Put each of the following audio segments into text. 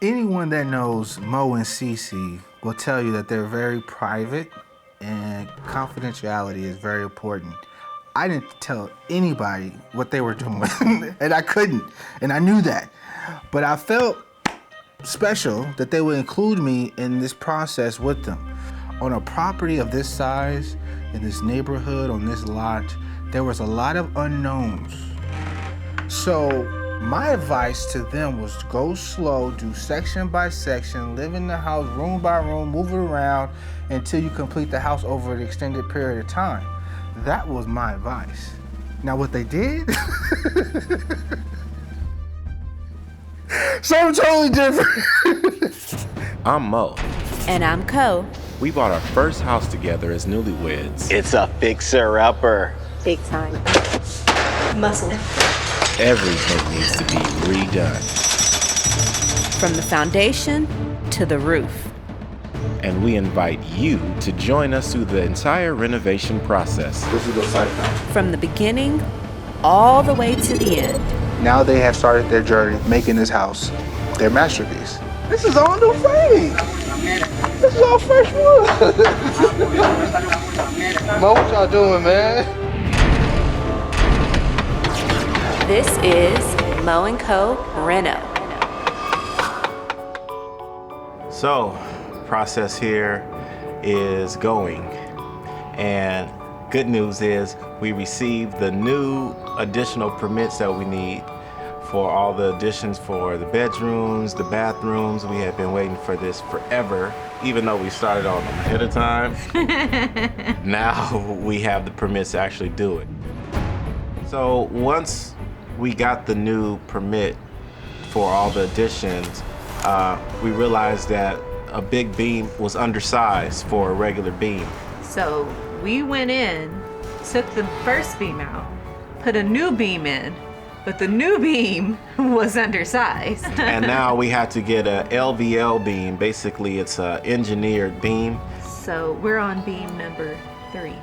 Anyone that knows Mo and Cece will tell you that they're very private and confidentiality is very important. I didn't tell anybody what they were doing, and I couldn't, and I knew that. But I felt special that they would include me in this process with them. On a property of this size, in this neighborhood, on this lot, there was a lot of unknowns. So my advice to them was go slow, do section by section, live in the house room by room, move it around until you complete the house over an extended period of time. That was my advice. Now what they did, something totally different. I'm Mo. And I'm Co. We bought our first house together as newlyweds. It's a fixer-upper. Big time. Muscle. Everything needs to be redone. From the foundation to the roof. And we invite you to join us through the entire renovation process. This is the site now. From the beginning all the way to the end. Now they have started their journey making this house their masterpiece. This is all new framing. This is all fresh wood. Mo, what y'all doing, man? This is Mo & Co. Reno. So, process here is going. And good news is we received the new additional permits that we need for all the additions for the bedrooms, the bathrooms. We have been waiting for this forever, even though we started on them ahead of time. Now we have the permits to actually do it. So once we got the new permit for all the additions, we realized that a big beam was undersized for a regular beam. So we went in, took the first beam out, put a new beam in, but the new beam was undersized. And now we had to get a LVL beam. Basically, it's an engineered beam. So we're on beam number 3.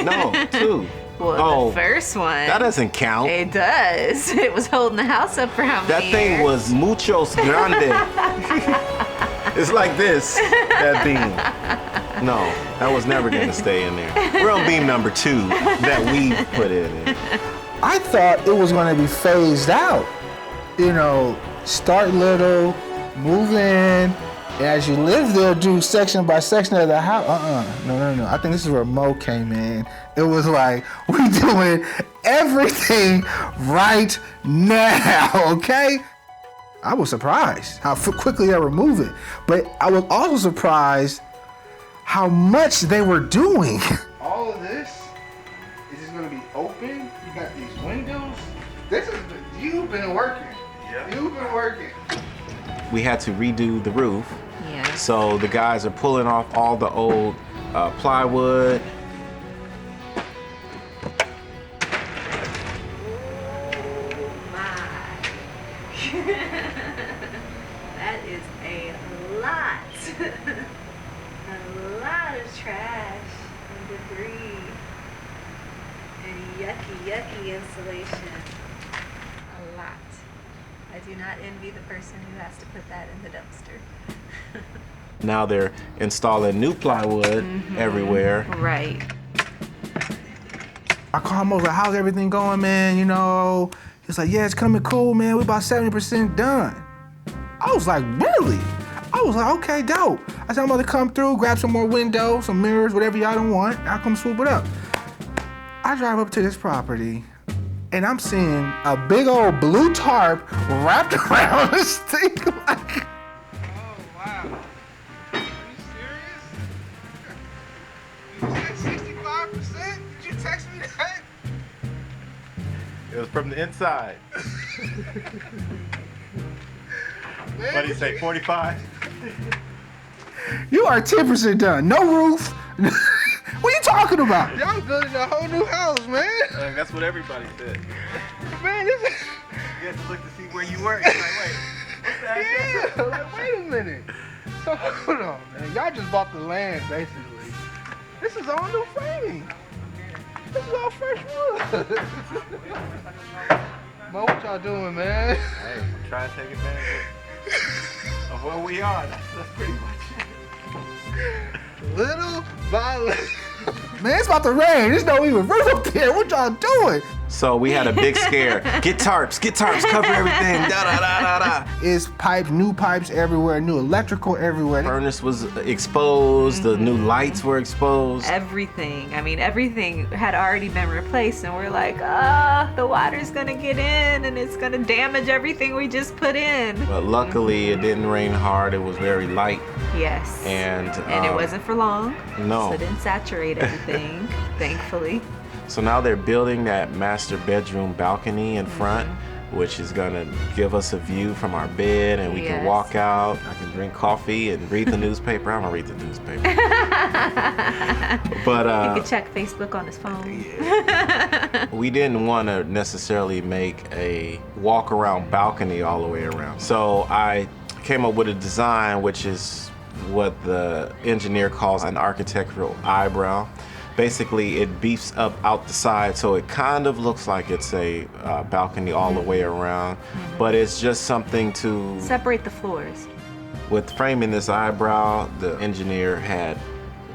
No, 2. Well, the first one. That doesn't count. It does. It was holding the house up for how many That thing years? was muchos grande. It's like this, that beam. No, that was never gonna stay in there. We're on beam number 2 that we put it in. I thought it was going to be phased out. You know, start little, move in, and as you live there, do section by section of the house. No. I think this is where Mo came in. It was like, we doing everything right now, okay? I was surprised how quickly they were moving, but I was also surprised how much they were doing. All of this is just gonna be open. You got these windows. You've been working. Yeah. You've been working. We had to redo the roof. Yeah. So the guys are pulling off all the old plywood. That is a lot. A lot of trash and debris and yucky insulation. A lot. I do not envy the person who has to put that in the dumpster. Now they're installing new plywood everywhere. Right. I called him over, how's everything going, man? You know, he was like, yeah, it's coming cool, man. We about 70% done. I was like, really? I was like, okay, dope. I said, I'm about to come through, grab some more windows, some mirrors, whatever y'all don't want. I'll come swoop it up. I drive up to this property, and I'm seeing a big old blue tarp wrapped around this thing. Like, oh, wow. Are you serious? You said 65%? Did you text me that? It was from the inside. What did he say, 45? You are 10% done. No roof. What are you talking about? Y'all building a whole new house, man. That's what everybody said. Man, this is... You have to look to see where you were. You're like, wait, what's the address? Yeah, like, wait a minute. So, hold on, man. Y'all just bought the land, basically. This is all new framing. This is all fresh wood. Mo, what y'all doing, man? Hey, I'm trying to take advantage of it. Well, we are. That's pretty much it. Little by little. Man, it's about to rain. There's no even roof up there. What y'all doing? So we had a big scare. Get tarps, cover everything. Da da da da da. It's new pipes everywhere, new electrical everywhere. Furnace was exposed. The new lights were exposed. Everything. I mean, everything had already been replaced, and we're like, the water's gonna get in and it's gonna damage everything we just put in. But luckily, it didn't rain hard. It was very light. Yes. And it wasn't for long. No. So it didn't saturate everything, thankfully. So now they're building that master bedroom balcony in front, which is gonna give us a view from our bed, and we can walk out. I can drink coffee and read the newspaper. I don't read the newspaper. But he could check Facebook on his phone. we didn't want to necessarily make a walk around balcony all the way around. So I came up with a design, which is what the engineer calls an architectural eyebrow. Basically, it beefs up out the side, so it kind of looks like it's a balcony all the way around, but it's just something to separate the floors. With framing this eyebrow, the engineer had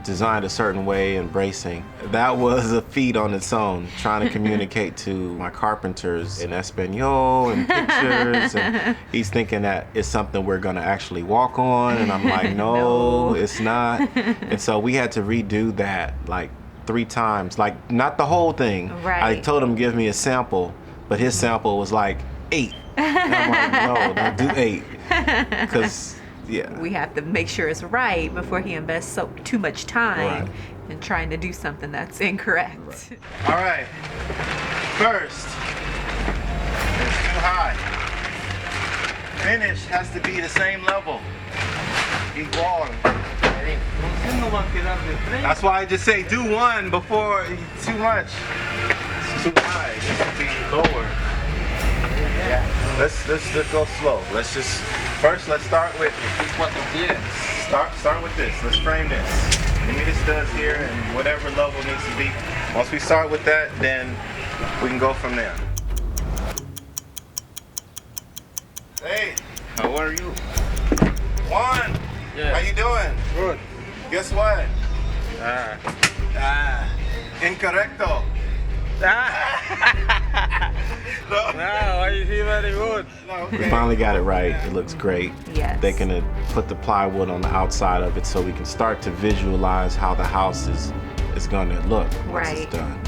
designed a certain way and bracing. That was a feat on its own, trying to communicate to my carpenters in Espanol and pictures, and he's thinking that it's something we're gonna actually walk on, and I'm like, no, it's not. And so we had to redo that like 3 times, like not the whole thing. Right. I told him give me a sample, but his sample was like 8. And I'm like, no, don't do 8, because we have to make sure it's right before he invests too much time in trying to do something that's incorrect. Right. All right. First, it's too high. Finish has to be the same level. Igual. That's why I just say do 1 before too much. It's too high. It should be lower. Yeah. Let's go slow. Let's start with start with this. Let's frame this. Give me the studs here and whatever level needs to be. Once we start with that, then we can go from there. Hey, How are you? 1. Yeah. How you doing? Good. Guess what? Incorrecto. Now I feel very good. We finally got it right. It looks great. Yes. They can put the plywood on the outside of it so we can start to visualize how the house is going to look once it's done.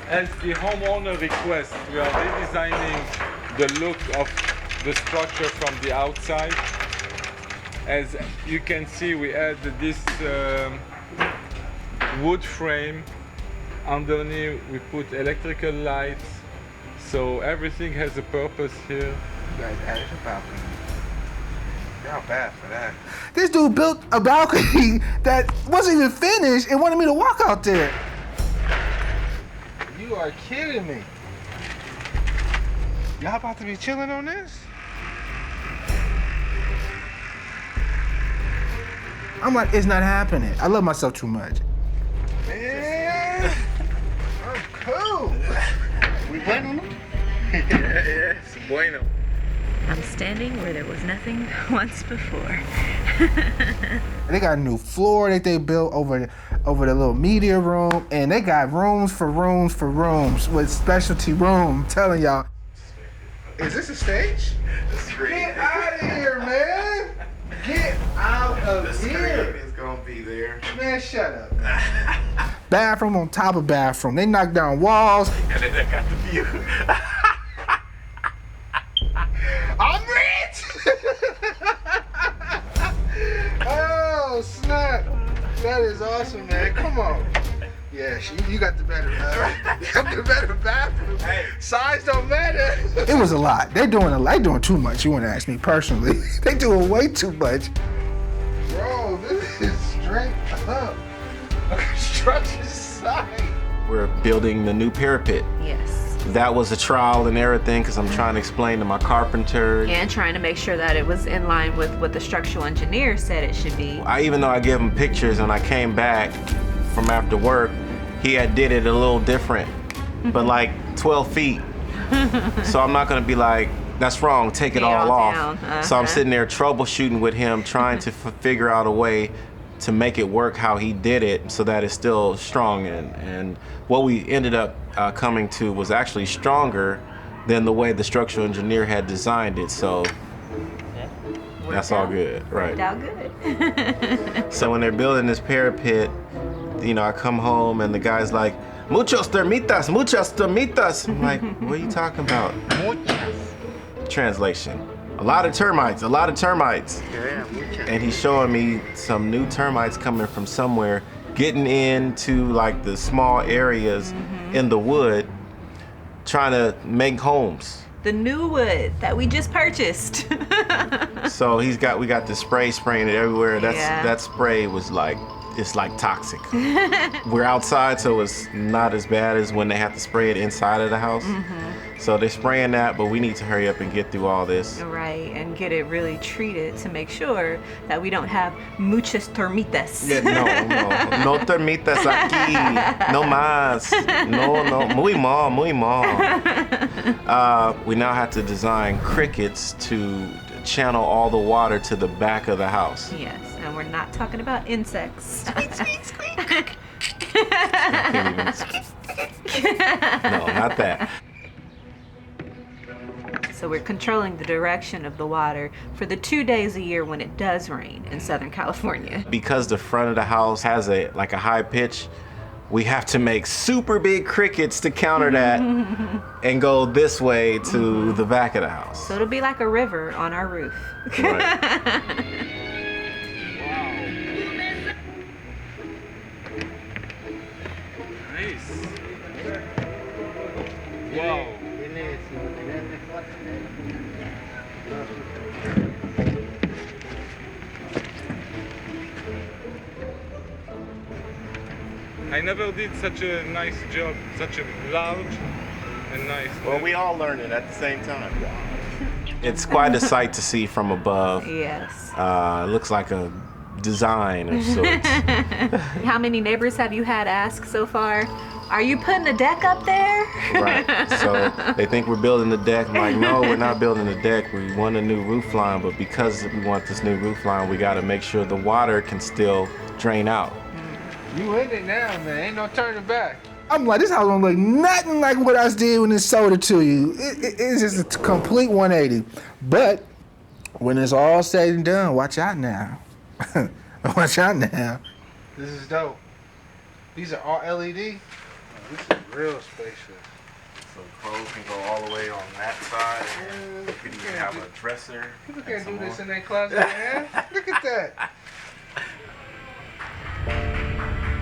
As the homeowner requests, we are redesigning the look of the structure from the outside. As you can see, we added this wood frame. Underneath, we put electrical lights. So everything has a purpose here. You guys added a balcony. Y'all bad for that. This dude built a balcony that wasn't even finished and wanted me to walk out there. You are kidding me. Y'all about to be chilling on this? I'm like, it's not happening. I love myself too much. Man, I'm cool. We went on them? Yeah, it's bueno. I'm standing where there was nothing once before. They got a new floor that they built over the little media room, and they got rooms for rooms for rooms with specialty room. I'm telling y'all. Is this a stage? Get out of here, man. Get out of here. It's gonna be there. Man, shut up. Bathroom on top of bathroom. They knocked down walls. And then they got the view. I'm rich! Oh, snap. That is awesome, man. Come on. Yeah, you got the better bathroom. Hey. Size don't matter. It was a lot. They doing too much. You want to ask me personally? They doing way too much. Bro, this is straight up a construction site. We're building the new parapet. Yes. That was a trial and error thing because I'm trying to explain to my carpenter. And trying to make sure that it was in line with what the structural engineer said it should be. Even though I gave him pictures and I came back from after work, he had did it a little different, but like 12 feet. So I'm not gonna be like, that's wrong, take it Take it all all off. down. So I'm sitting there troubleshooting with him, trying to figure out a way to make it work how he did it so that it's still strong. And what we ended up coming to was actually stronger than the way the structural engineer had designed it. So that's all good, right? Worked out good. So when they're building this parapet, you know, I come home and the guy's like, muchos termitas, muchas termitas. I'm like, what are you talking about? Translation. A lot of termites, a lot of termites. And he's showing me some new termites coming from somewhere, getting into like the small areas in the wood, trying to make homes. The new wood that we just purchased. So we got the spray spraying it everywhere. Yeah. That spray was like, it's like toxic. We're outside, so it's not as bad as when they have to spray it inside of the house. So they're spraying that, but we need to hurry up and get through all this. Right, and get it really treated to make sure that we don't have muchas termitas. Yeah, no termitas aquí, no más, no, muy mal. We now have to design crickets to channel all the water to the back of the house. Yes, and we're not talking about insects. No, not that. So we're controlling the direction of the water for the 2 days a year when it does rain in Southern California. Because the front of the house has a high pitch, we have to make super big crickets to counter that and go this way to the back of the house. So it'll be like a river on our roof. Right. Nice. Wow. I never did such a nice job, such a large and nice. Well, we all learned it at the same time. It's quite a sight to see from above. Yes. It looks like a design of sorts. How many neighbors have you had ask so far? Are you putting a deck up there? Right. So they think we're building the deck. I'm like, no, we're not building the deck. We want a new roof line, but because we want this new roof line, we got to make sure the water can still drain out. You in it now, man. Ain't no turning back. I'm like, this house don't look nothing like what I did when it sold it to you. It's just a complete 180. But when it's all said and done, watch out now. Watch out now. This is dope. These are all LED. Oh, this is real spacious. So clothes can go all the way on that side. You can even have a dresser. People can't do this in their closet, man. Look at that.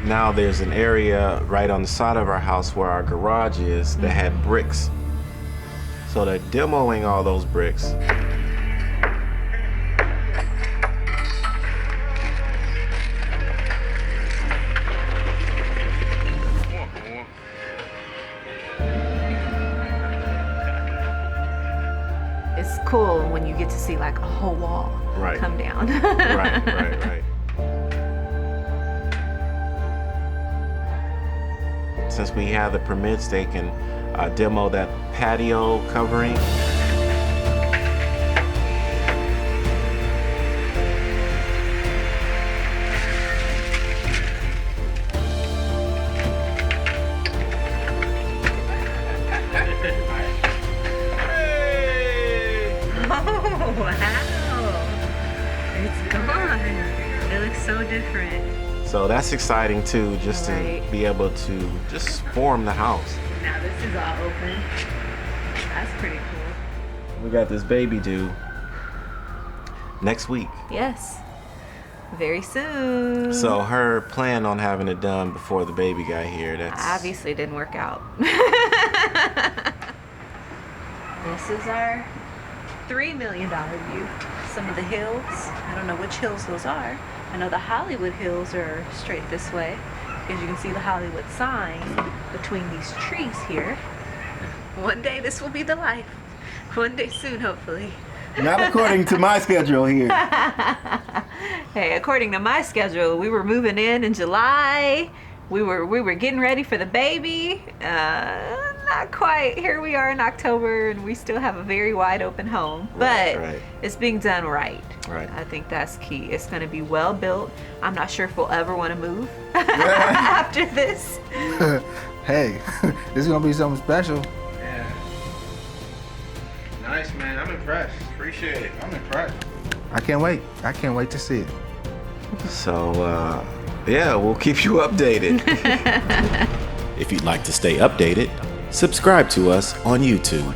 Now there's an area right on the side of our house where our garage is that had bricks. So they're demoing all those bricks. It's cool when you get to see like a whole wall Right. come down. Right. Since we have the permits, they can demo that patio covering. Oh, wow. It's gone. It looks so different. So that's exciting too, just Right. to be able to just form the house. Now this is all open. That's pretty cool. We got this baby due next week. Yes. Very soon. So her plan on having it done before the baby got here, that's Obviously didn't work out. This is our $3 million view. Some of the hills. I don't know which hills those are. I know the Hollywood hills are straight this way because you can see the Hollywood sign between these trees here. One day this will be the life. One day soon, hopefully. Not according to my schedule here. Hey, according to my schedule, we were moving in July we were getting ready for the baby. Not quite. Here we are in October, and we still have a very wide open home. But it's being done right. Right. I think that's key. It's going to be well built. I'm not sure if we'll ever want to move after this. Hey, this is gonna be something special. Yeah. Nice, man. I'm impressed. Appreciate it. I'm impressed. I can't wait. I can't wait to see it. So, yeah, we'll keep you updated. If you'd like to stay updated, subscribe to us on YouTube.